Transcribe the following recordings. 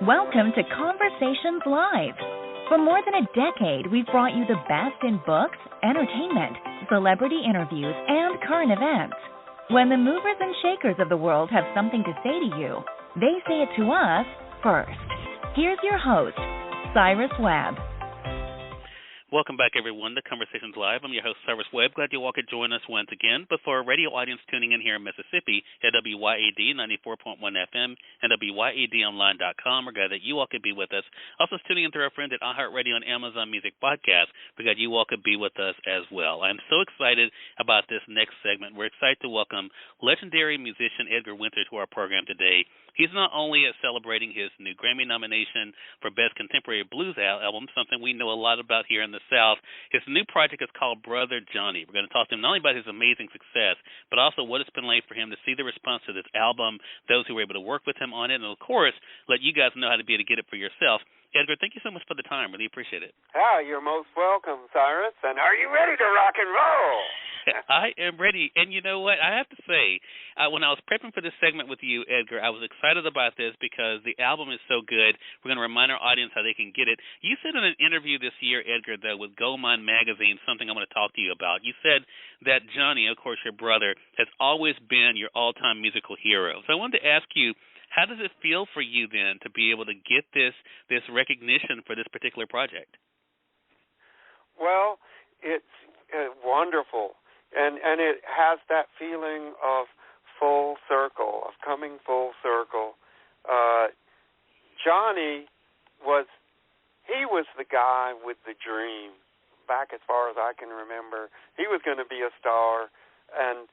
Welcome to Conversations Live. For more than a decade, we've brought you the best in books, entertainment, celebrity interviews, and current events. When the movers and shakers of the world have something to say to you, they say it to us first. Here's your host, Cyrus Webb. Welcome back, everyone, to Conversations Live. I'm your host, Cyrus Webb. Glad you all could join us once again. But for our radio audience tuning in here in Mississippi at WYAD 94.1 FM and WYADonline.com, we're glad that you all could be with us. Also tuning in through our friend at iHeartRadio and Amazon Music Podcast. We're glad you all could be with us as well. I'm so excited about this next segment. We're excited to welcome legendary musician Edgar Winter to our program today. He's not only celebrating his new Grammy nomination for Best Contemporary Blues album, something we know a lot about here in the South. His new project is called Brother Johnny. We're going to talk to him not only about his amazing success, but also what it's been like for him to see the response to this album, those who were able to work with him on it, and, of course, let you guys know how to be able to get it for yourself. Edgar, thank you so much for the time. Really appreciate it. You're most welcome, Cyrus. And are you ready to rock and roll? I am ready. And you know what? I have to say, when I was prepping for this segment with you, Edgar, I was excited about this because the album is so good. We're going to remind our audience how they can get it. You said in an interview this year, Edgar, though, with Gold Mine Magazine, something I want to talk to you about. You said that Johnny, of course, your brother, has always been your all-time musical hero. So I wanted to ask you, how does it feel for you then to be able to get this recognition for this particular project? Well, it's wonderful, and it has that feeling of full circle, of coming full circle. Johnny was the guy with the dream. Back as far as I can remember, he was going to be a star, and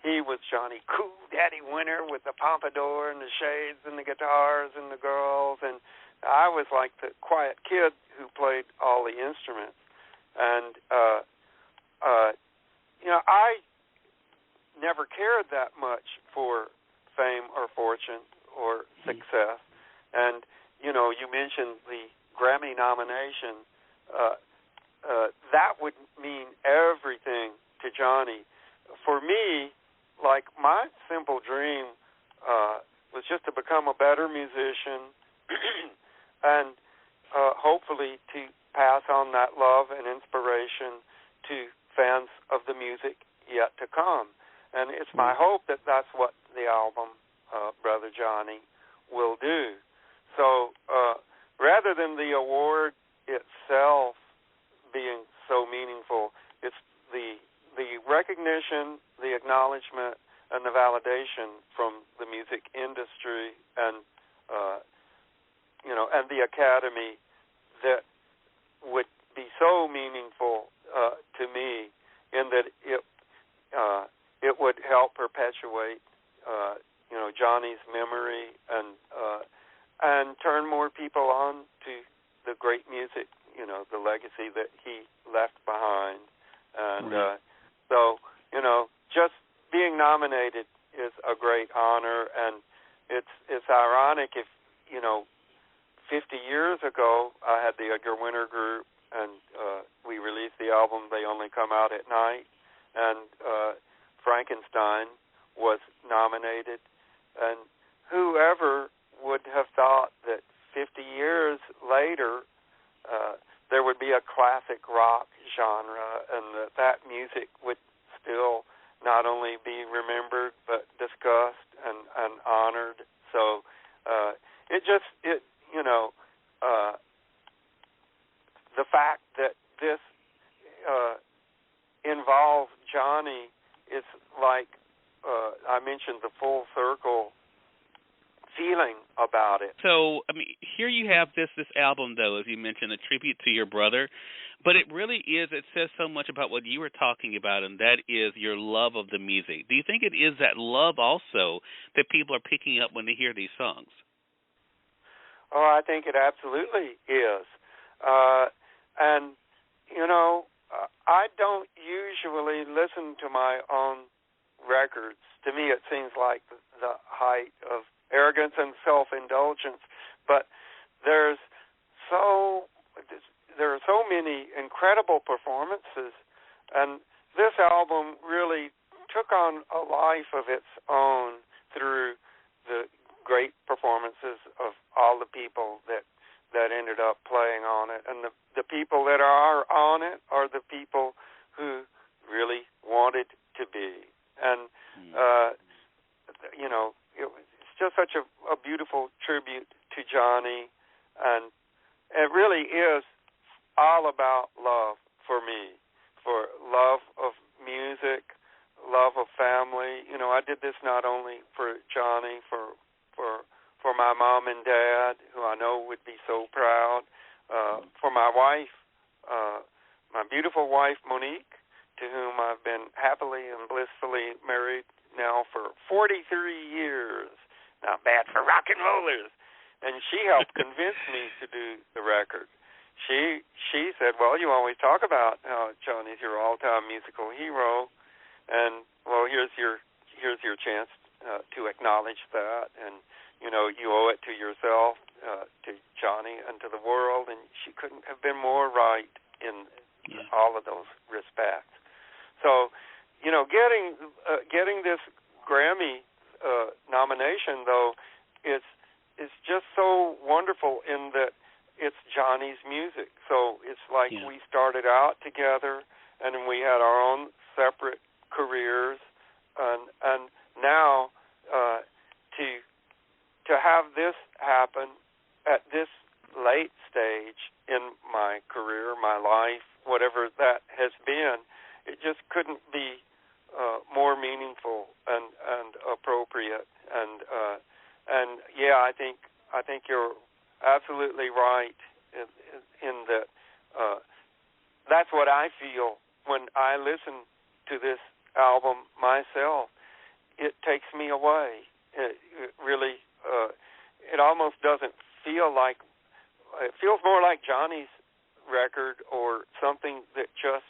he was Johnny Cool Daddy Winter with the pompadour and the shades and the guitars and the girls, and I was like the quiet kid who played all the instruments. And I never cared that much for fame or fortune or success. And you mentioned the Grammy nomination. That would mean everything to Johnny. For me, like, my simple dream was just to become a better musician and hopefully to pass on that love and inspiration to fans of the music yet to come. And it's my hope that that's what the album, Brother Johnny, will do. So rather than the award itself being so meaningful, it's the recognition, the acknowledgement, and the validation from the music industry and and the Academy that would be so meaningful to me, in that it would help perpetuate Johnny's memory and turn more people on to the great music, the legacy that he left behind. And so, just being nominated is a great honor, and it's ironic if, 50 years ago I had the Edgar Winter Group, and we released the album They Only Come Out at Night, and Frankenstein was nominated, and whoever would have thought that 50 years later there would be a classic rock genre, and that music would still not only be remembered but discussed and honored. So the fact that this involves Johnny is like I mentioned, the full circle feeling about it. So, here you have this album, though, as you mentioned, a tribute to your brother, but it really is, it says so much about what you were talking about, and that is your love of the music. Do you think it is that love also that people are picking up when they hear these songs? Oh, I think it absolutely is. I don't usually listen to my own records. To me, it seems like the height of arrogance and self-indulgence. But there are so many incredible performances, and this album really took on a life of its own through the great performances of all the people that ended up playing on it, and the people that are on it are the people who really wanted to be, and it's just such a beautiful tribute to Johnny, and it really is all about love for me, for love of music, love of family. I did this not only for Johnny, for my mom and dad, who I know would be so proud, for my wife, my beautiful wife, Monique, to whom I've been happily and blissfully married now for 43 years. Not bad for rock and rollers. And she helped convince me to do the record. She said, well, you always talk about how Johnny's your all-time musical hero, and, well, here's your chance to acknowledge that, and, you owe it to yourself, to Johnny, and to the world, and she couldn't have been more right in all of those respects. So, getting this Grammy nomination, though, it's just so wonderful in that it's Johnny's music. So it's like we started out together, and then we had our own separate careers, and now to have this happen at this late stage in my career, my life, whatever that has been, it just couldn't be more meaningful and appropriate. And I think you're absolutely right in that. That's what I feel when I listen to this album myself. It takes me away. It really, it almost doesn't feel like. It feels more like Johnny's record or something that just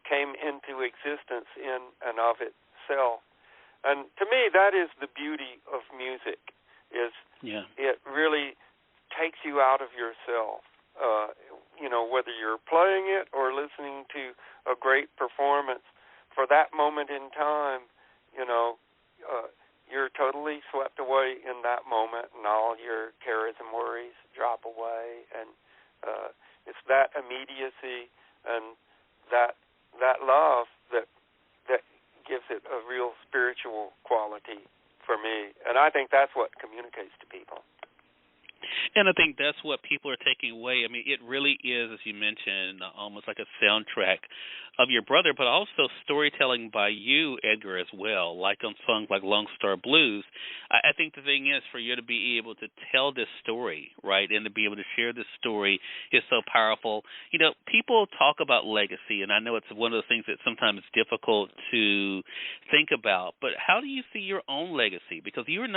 came into existence in and of itself. And to me, that is the beauty of music. It really takes you out of yourself. Whether you're playing it or listening to a great performance, for that moment in time, you're totally swept away in that moment, and all your cares and worries drop away. And it's that immediacy and that love that gives it a real spiritual quality for me. And I think that's what communicates to people. And I think that's what people are taking away. I mean, it really is, as you mentioned, almost like a soundtrack of your brother, but also storytelling by you, Edgar, as well, like on songs like Lone Star Blues. I think the thing is for you to be able to tell this story, right, and to be able to share this story is so powerful. People talk about legacy, and I know it's one of the things that's sometimes difficult to think about, but how do you see your own legacy? Because you're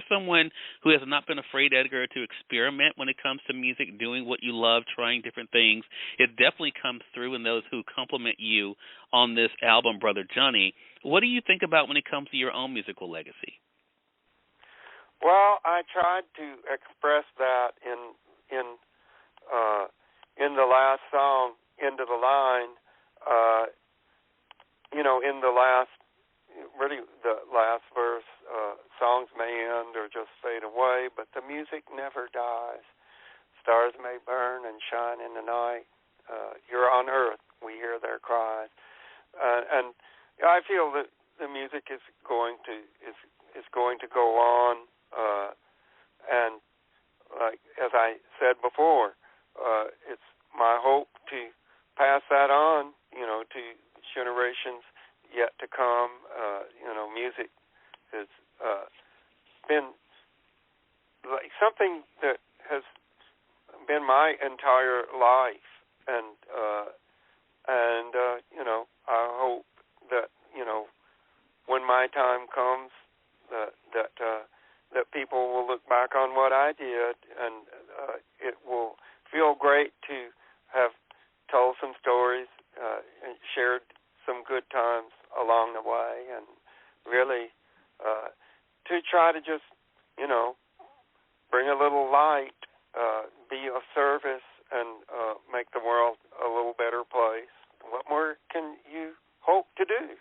someone who has not been afraid, Edgar, to experiment when it comes to music, doing what you love, trying different things. It definitely comes through in those who compliment you on this album, Brother Johnny. What do you think about when it comes to your own musical legacy? Well, I tried to express that in the last song, End of the Line. In the last, really the last verse, songs may end or just fade away, but the music never dies. Stars may burn and shine in the night. You're on earth, we hear their cries. And I feel that the music is going to go on. And like as I said before, it's my hope to pass that on, to generations yet to come. Music has been like something that has been my entire life, and I hope that when my time comes that people will look back on what I did, and it will feel great to have told some stories and shared some good times along the way, and really to try to just bring a little light, be of service, and make the world a little better place. What more can you hope to do?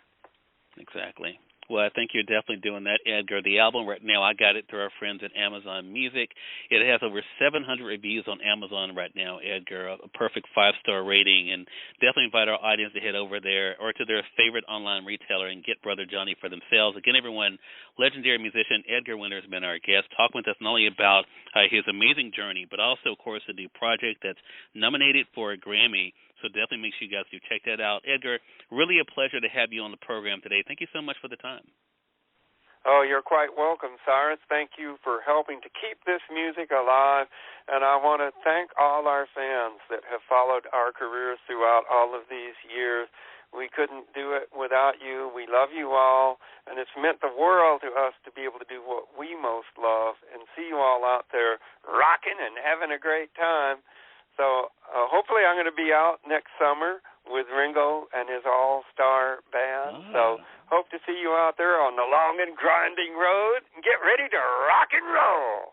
Exactly. Well, I think you're definitely doing that, Edgar. The album right now, I got it through our friends at Amazon Music. It has over 700 reviews on Amazon right now, Edgar, a perfect 5-star rating, and definitely invite our audience to head over there or to their favorite online retailer and get Brother Johnny for themselves. Again, everyone, legendary musician Edgar Winter has been our guest, talking with us not only about his amazing journey, but also, of course, the new project that's nominated for a Grammy. So definitely make sure you guys do check that out. Edgar, really a pleasure to have you on the program today. Thank you so much for the time. Oh, you're quite welcome, Cyrus. Thank you for helping to keep this music alive. And I want to thank all our fans that have followed our careers throughout all of these years. We couldn't do it without you. We love you all, and it's meant the world to us to be able to do what we most love and see you all out there rocking and having a great time. So hopefully I'm going to be out next summer with Ringo and his all-star band. So hope to see you out there on the long and grinding road, and get ready to rock and roll.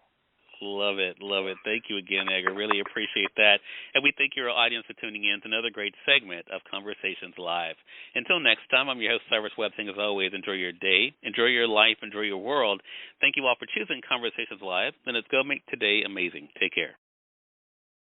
Love it, love it. Thank you again, Edgar. Really appreciate that. And we thank your audience for tuning in to another great segment of Conversations Live. Until next time, I'm your host, Cyrus Webb, saying as always, enjoy your day, enjoy your life, enjoy your world. Thank you all for choosing Conversations Live, and let's go make today amazing. Take care.